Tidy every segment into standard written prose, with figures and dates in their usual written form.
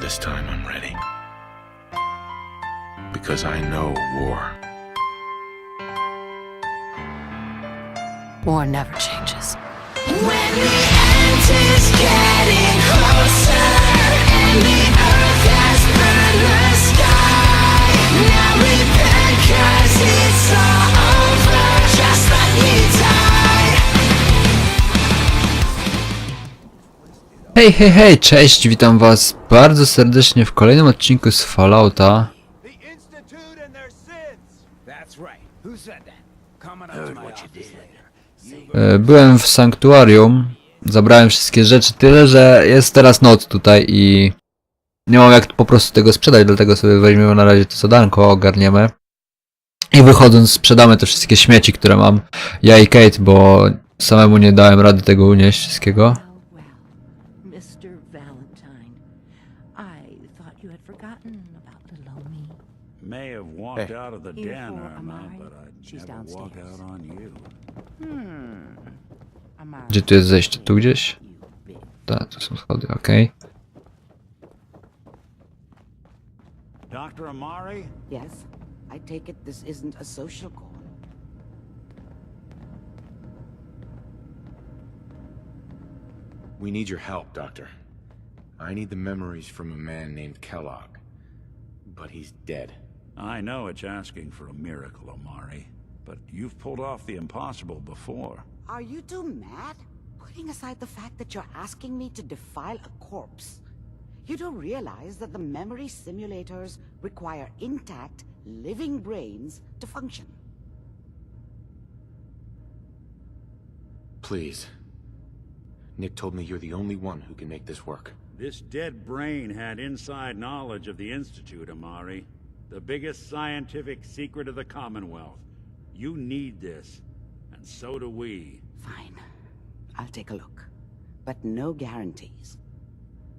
This time I'm ready. Because I know war. War never changes. When the end is getting closer and the earth has burned the sky, now repent 'cause it's all over, just let me die. Hej, hej, hej, cześć, witam was bardzo serdecznie w kolejnym odcinku z Fallouta. Byłem w sanktuarium, zabrałem wszystkie rzeczy, tyle że jest teraz noc tutaj i nie mam jak po prostu tego sprzedać, dlatego sobie weźmiemy na razie to zadanko, ogarniemy. I wychodząc sprzedamy te wszystkie śmieci, które mam, ja i Kate, bo samemu nie dałem rady tego unieść wszystkiego. Mr. Valentine, I thought you had forgotten about little old me. May have walked Hey. out of the Here den, for Irma, Amari. but I'd She's never walk downstairs. out on you. Amari. Gdzie tu jest zejście? Tu gdzieś? Tak, to są schody, okej. Dr. Amari? Yes, I take it this isn't a social call. We need your help, Doctor. I need the memories from a man named Kellogg. But he's dead. I know it's asking for a miracle, Amari, but you've pulled off the impossible before. Are you two mad? Putting aside the fact that you're asking me to defile a corpse, you don't realize that the memory simulators require intact, living brains to function. Please. Nick told me you're the only one who can make this work. This dead brain had inside knowledge of the Institute, Amari. The biggest scientific secret of the Commonwealth. You need this, and so do we. Fine, I'll take a look. But no guarantees.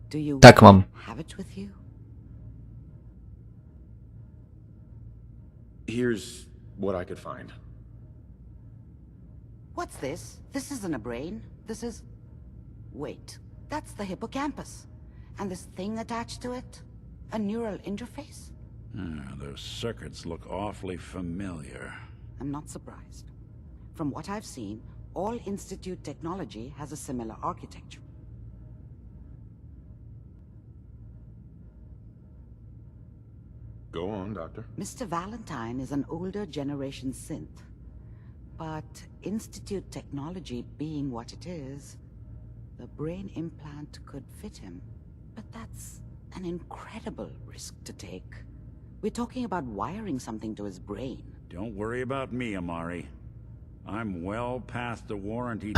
Do you Tak mam. have it with you? Here's what I could find. What's this? This isn't a brain. This is... Wait, that's the hippocampus. And this thing attached to it? A neural interface? Those circuits look awfully familiar. I'm not surprised. From what I've seen, all Institute technology has a similar architecture. Go on, Doctor. Mr. Valentine is an older generation synth. But Institute technology being what it is, the brain implant could fit him. But that's an incredible risk to take. We're talking about wiring something to his brain. Don't worry about me, Amari. I'm well past the warranty.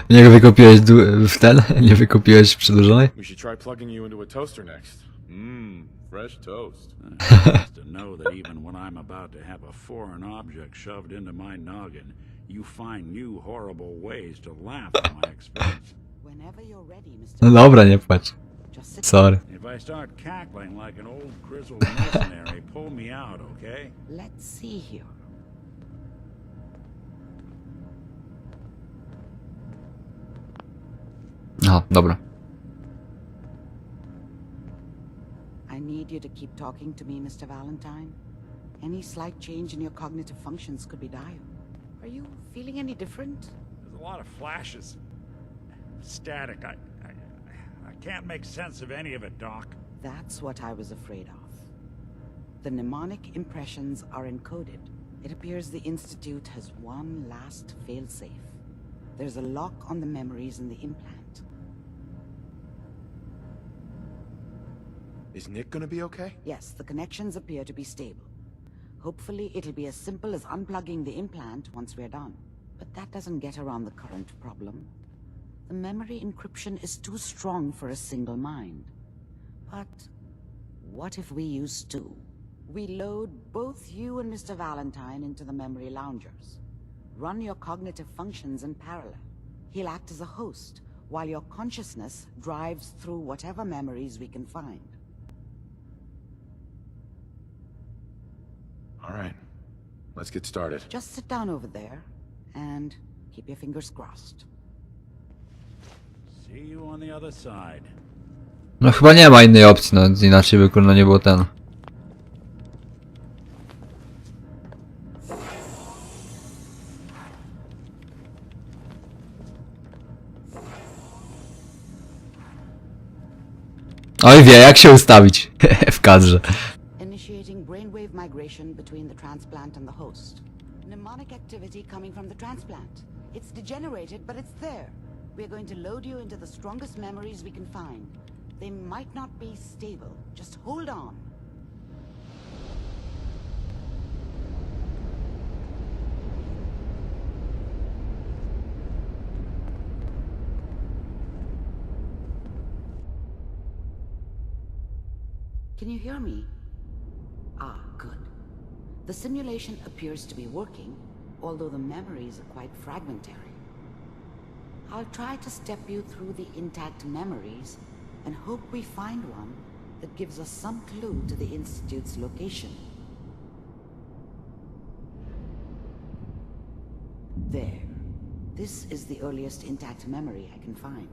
Nie wykupiłeś w ten? Nie wykupiłeś przedłużonej? We should try plugging you into a toaster next. Fresh toast. Just to know that even when I'm about to have a foreign object shoved into my noggin, you find new horrible ways to laugh at my expense. Whenever you're ready, Mr. No dobra, nie płacz. Just sit. Sorry. If I start cackling like an old grizzled mercenary, pull me out, okay? Let's see here. Aha, dobra. I need you to keep talking to me, Mr. Valentine. Any slight change in your cognitive functions could be dire. Are you feeling any different? There's a lot of flashes. Static. I can't make sense of any of it, Doc. That's what I was afraid of. The mnemonic impressions are encoded. It appears the Institute has one last failsafe. There's a lock on the memories in the implant. Is Nick gonna be okay? Yes, the connections appear to be stable. Hopefully it'll be as simple as unplugging the implant once we're done. But that doesn't get around the current problem. The memory encryption is too strong for a single mind. But what if we use two? We load both you and Mr. Valentine into the memory loungers. Run your cognitive functions in parallel. He'll act as a host, while your consciousness drives through whatever memories we can find. All right. Let's get started. Just sit down over there and keep your fingers crossed. See you on the other side. No chyba nie ma innej opcji, no inaczej by kurno nie było ten. Oj wie, jak się ustawić w kadrze. Initiating brainwave migration between the transplant and the host. Mnemonic activity coming from the transplant. It's degenerated, but it's there. We're going to load you into the strongest memories we can find. They might not be stable. Just hold on. Can you hear me? Ah, good. The simulation appears to be working, although the memories are quite fragmentary. I'll try to step you through the intact memories and hope we find one that gives us some clue to the Institute's location. There. This is the earliest intact memory I can find.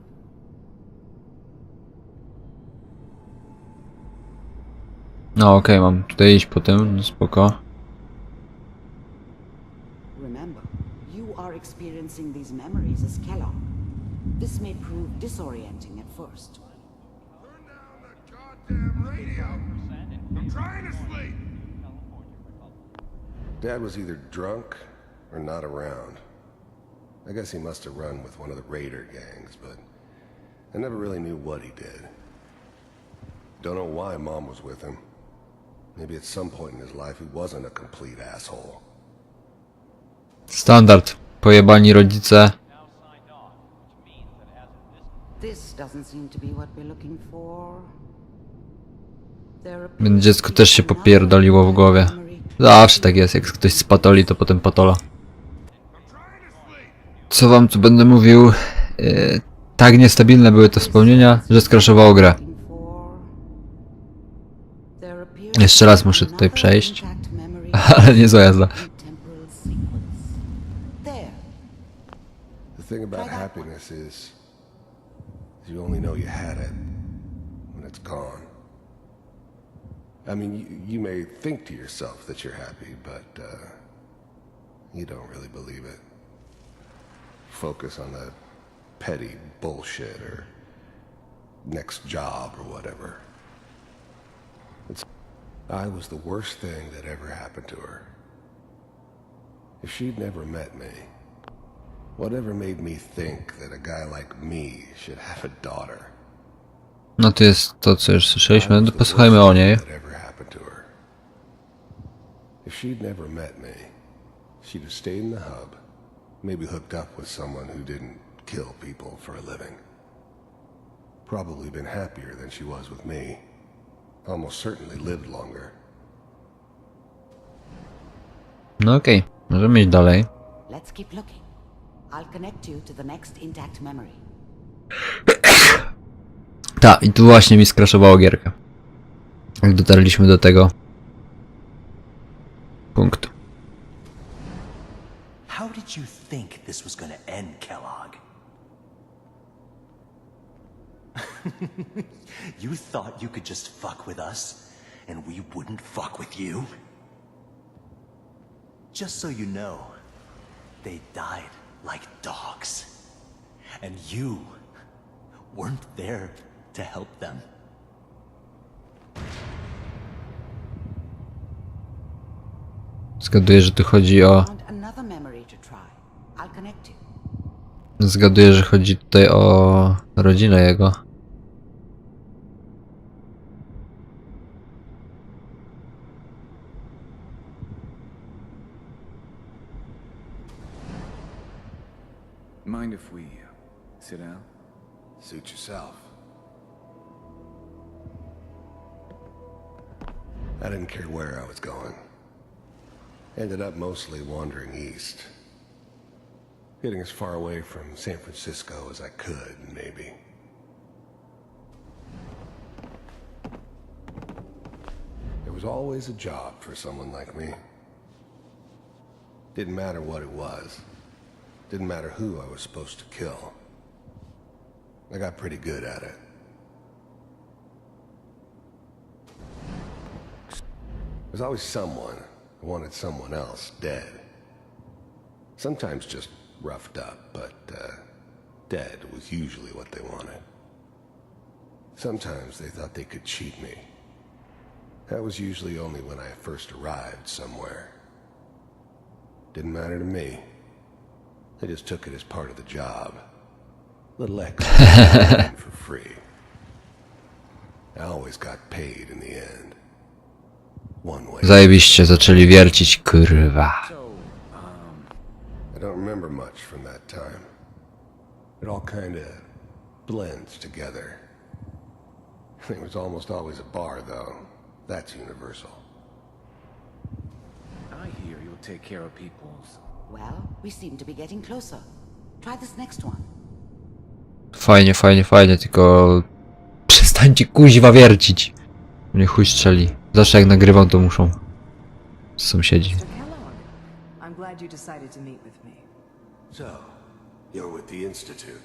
No okej, mam tutaj iść po tym, no spoko. Remember, you are experiencing these memories as Kellogg. This may prove disorienting at first. Turn down that goddamn radio! I'm trying to sleep! Dad was either drunk or not around. I guess he must have run with one of the raider gangs, but I never really knew what he did. Don't know why Mom was with him. Maybe at some point in his life he wasn't a complete asshole. Standard. Pojebani rodzice. This doesn't seem to be what we're looking for. There Więc dziecko też się popierdoliło w głowie. Zawsze tak jest, jak ktoś spatoli, to potem patola. Co wam tu będę mówił? Tak niestabilne były te wspomnienia, że skraszowało grę. Jeszcze raz muszę tutaj przejść. Ale niezła jazda. The thing about happiness is you only know you had it when it's gone. I mean, you may think to yourself that you're happy, but you don't really believe it. Focus on that petty bullshit or next job or whatever. I was the worst thing that ever happened to her. If she'd never met me, whatever made me think that a guy like me should have a daughter? No to jest to, co już słyszeliśmy, no to posłuchajmy o niej. If she'd never met me, she'd have stayed in the hub, maybe hooked up with someone who didn't kill people for a living. Probably been happier than she was with me. Almost certainly lived longer. No okej, możemy iść dalej. Let's keep looking. I'll connect you to the next intact memory. Tak, i tu właśnie mi skraszowało gierkę. Jak dotarliśmy do tego punktu. How did you think this was gonna end, Kellogg? You thought you could just fuck with us, and we wouldn't fuck with you? Just so you know, they died like dogs. And you weren't there to help them. Zgaduję, że tu chodzi o... Found another memory to try. I'll connect you. Zgaduję, że chodzi tutaj o rodzinę jego. Mind if we sit down? Suit yourself. I didn't care where I was going. Ended up mostly wandering east. Getting as far away from San Francisco as I could, maybe. There was always a job for someone like me. Didn't matter what it was. Didn't matter who I was supposed to kill. I got pretty good at it. There's always someone who wanted someone else dead. Sometimes just roughed up, but dead was usually what they wanted. Sometimes they thought they could cheat me. That was usually only when I first arrived somewhere. Didn't matter to me. They just took it as part of the job. Little extra for free. I always got paid in the end. One way. Zajebiście zaczęli wiercić, kurwa. I don't remember much from that time. It all kind of blends together. It was almost always a bar, though. That's universal. I hear you'll take care of people's... Well, we seem to be getting closer. Try this next one. Fajnie, fajnie, fajnie, tylko... Przestańcie kuźwa wiercić. Mnie chuj strzeli. Zawsze jak nagrywam, to muszą. Sąsiedzi. Mr. Kellogg, I'm glad you decided to meet with me. So, you're with the Institute.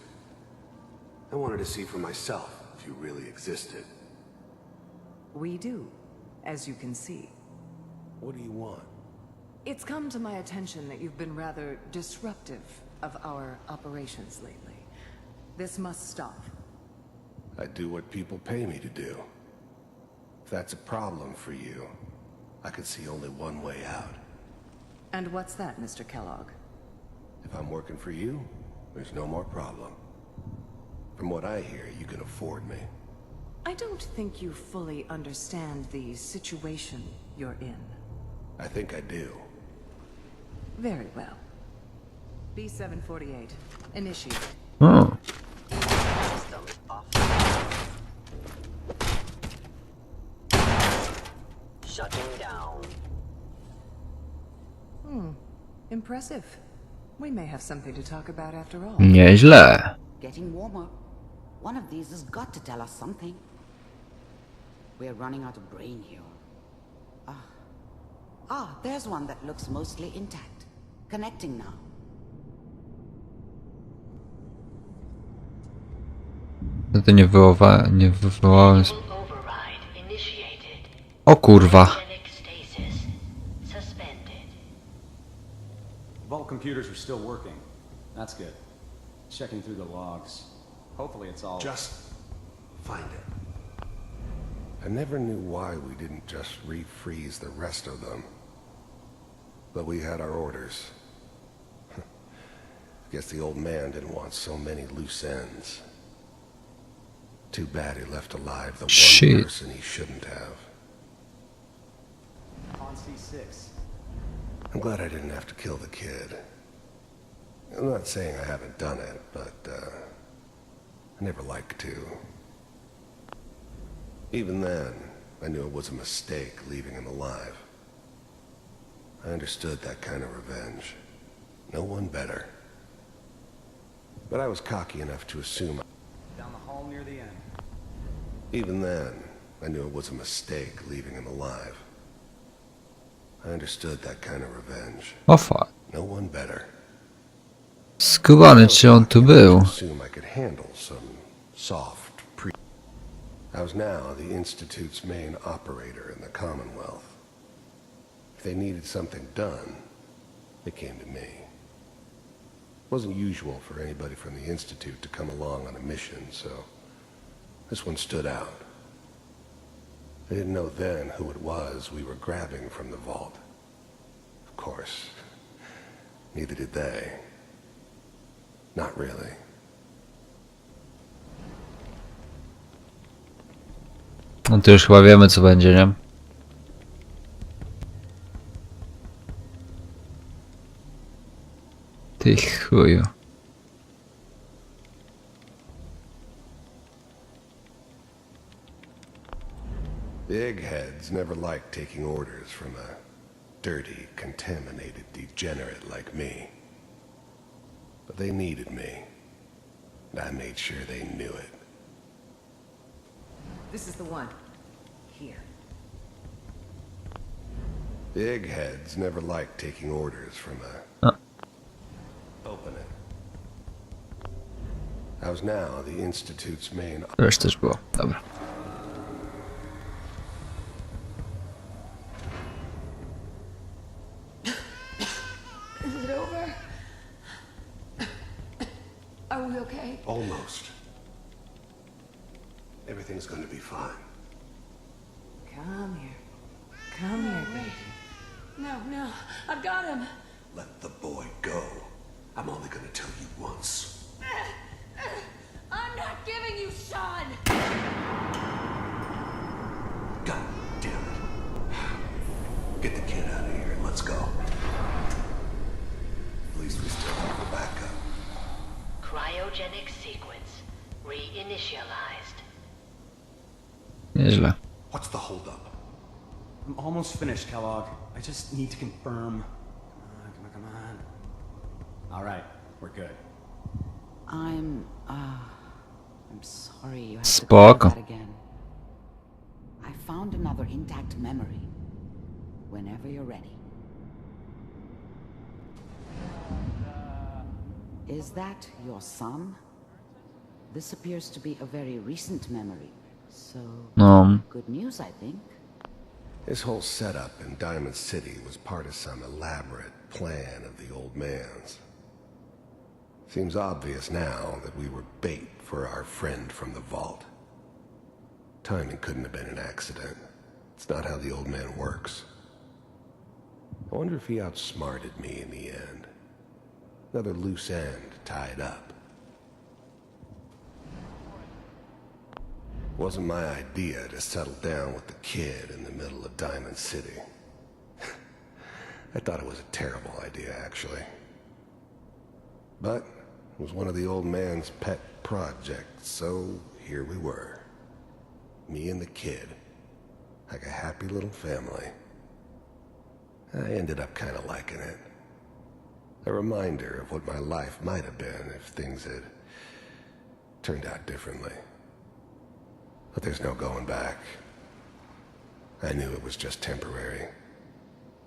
I wanted to see for myself if you really existed. We do, as you can see. What do you want? It's come to my attention that you've been rather disruptive of our operations lately. This must stop. I do what people pay me to do. If that's a problem for you, I could see only one way out. And what's that, Mr. Kellogg? If I'm working for you, there's no more problem. From what I hear, you can afford me. I don't think you fully understand the situation you're in. I think I do. Very well. B-748, initiate. O, Shutting down. Impressive. We may have something to talk about after all. nieźle. Getting warmer. One of these has got to tell us something. We're running out of brain here. There's one that looks mostly intact. Connecting now. No to nie wywołałem... Override initiated. O kurwa. Stasis suspended. Vault computers are still working. That's good. Checking through the logs. Hopefully it's all... Just find it. I never knew why we didn't just refreeze the rest of them. But we had our orders. Guess the old man didn't want so many loose ends. Too bad he left alive the one person he shouldn't have. On C6. I'm glad I didn't have to kill the kid. I'm not saying I haven't done it, but I never liked to. Even then, I knew it was a mistake leaving him alive. I understood that kind of revenge. No one better. But I was cocky enough to assume... Down the hall near the end. Even then, I knew it was a mistake leaving him alive. I understood that kind of revenge. O fuck. No one better. Skubany, czy on tu był? Assume I could handle some soft pre... I was now the Institute's main operator in the Commonwealth. If they needed something done, they came to me. It wasn't usual for anybody from the Institute to come along on a mission, so this one stood out. I didn't know then who it was we were grabbing from the vault. Of course, neither did they. Not really. No to już chyba wiemy, co będzie, nie? Ty chuju. The eggheads never liked taking orders from a dirty, contaminated degenerate like me. But they needed me, and I made sure they knew it. This is the one. Here. The eggheads never liked taking orders from a... Open it. I was now the Institute's main... To już też było. Dobra. Everything's going to be fine. Come here. Come here, baby. No, I've got him. Let the boy go. I'm only going to tell you once. I'm not giving you Sean! God damn it. Get the kid out of here and let's go. At least we still have the backup. Cryogenic sequence reinitialized. Nieźle. What's the holdup? I'm almost finished, Kellogg. I just need to confirm. Come on. All right, we're good. I'm sorry you have to Spoko. go through that again. I found another intact memory. Whenever you're ready. Is that your son? This appears to be a very recent memory. So, good news, I think. This whole setup in Diamond City was part of some elaborate plan of the old man's. Seems obvious now that we were bait for our friend from the vault. Timing couldn't have been an accident. It's not how the old man works. I wonder if he outsmarted me in the end. Another loose end tied up. Wasn't my idea to settle down with the kid in the middle of Diamond City. I thought it was a terrible idea, actually. But it was one of the old man's pet projects, so here we were. Me and the kid. Like a happy little family. I ended up kind of liking it. A reminder of what my life might have been if things had turned out differently. But there's no going back. I knew it was just temporary.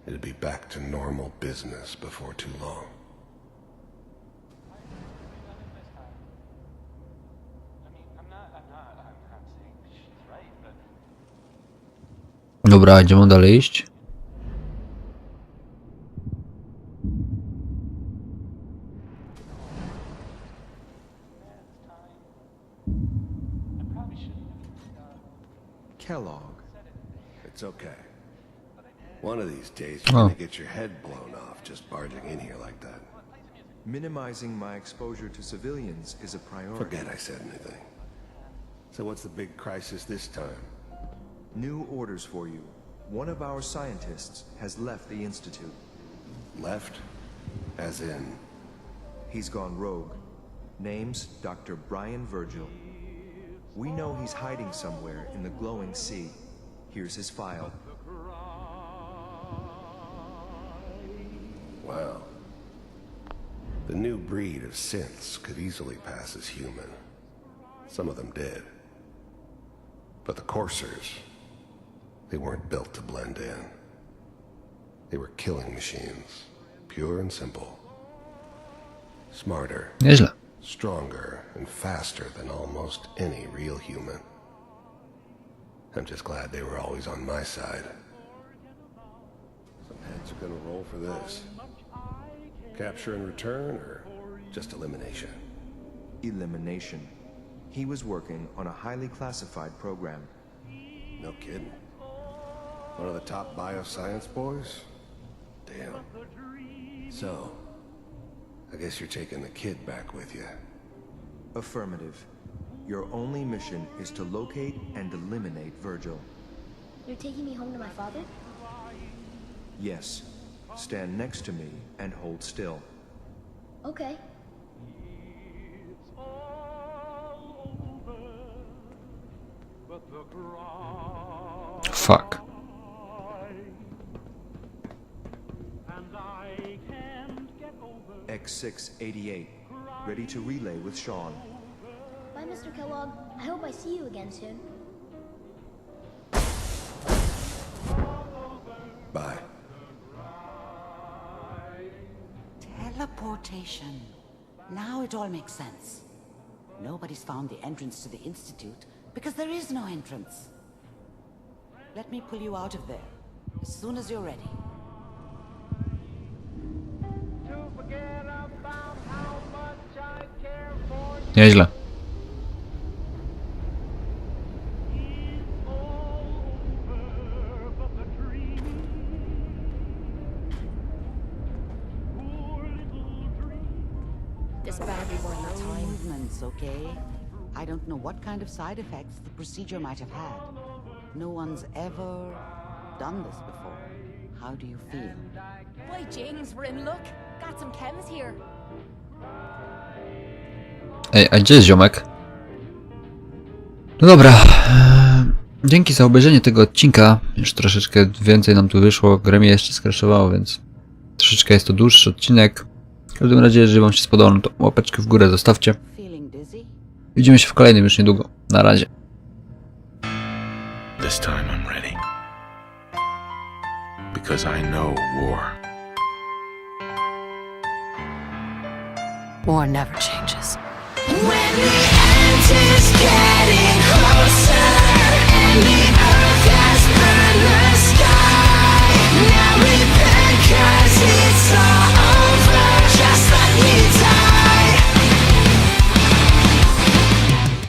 It'd be back to normal business before too long. Dobra, idziemy dalej iść. Kellogg. It's okay. One of these days you're gonna get your head blown off just barging in here like that. Minimizing my exposure to civilians is a priority. Forget I said anything. So what's the big crisis this time? New orders for you. One of our scientists has left the Institute. Left? As in? He's gone rogue. Name's Dr. Brian Virgil. We know he's hiding somewhere in the glowing sea. Here's his file. Wow. The new breed of synths could easily pass as human. Some of them did. But the coursers, they weren't built to blend in. They were killing machines, pure and simple. Smarter. Nieźle. Stronger and faster than almost any real human. I'm just glad they were always on my side. Some heads are gonna roll for this. Capture and return, or just elimination? Elimination. He was working on a highly classified program. No kidding. One of the top bioscience boys? Damn. So, I guess you're taking the kid back with you. Affirmative. Your only mission is to locate and eliminate Virgil. You're taking me home to my father? Yes. Stand next to me and hold still. Okay. Fuck. X688. Ready to relay with Sean. Bye, Mr. Kellogg. I hope I see you again soon. Bye. Teleportation. Now it all makes sense. Nobody's found the entrance to the Institute because there is no entrance. Let me pull you out of there as soon as you're ready. Nieźle. just better be worth the Slow time. movements, okay? I don't know what kind of side effects the procedure might have had. No one's ever done this before. How do you feel? Why, James, we're in luck. Got some chems here. Ej, a gdzie jest ziomek? No dobra. Dzięki za obejrzenie tego odcinka. Już troszeczkę więcej nam tu wyszło. Grę mnie jeszcze skraszowało, więc troszeczkę jest to dłuższy odcinek. W każdym razie, jeżeli wam się spodobał, no to łapeczkę w górę zostawcie. Feeling dizzy? Widzimy się w kolejnym już niedługo. Na razie. This time I'm ready. Because I know war. War never changes. When the end is getting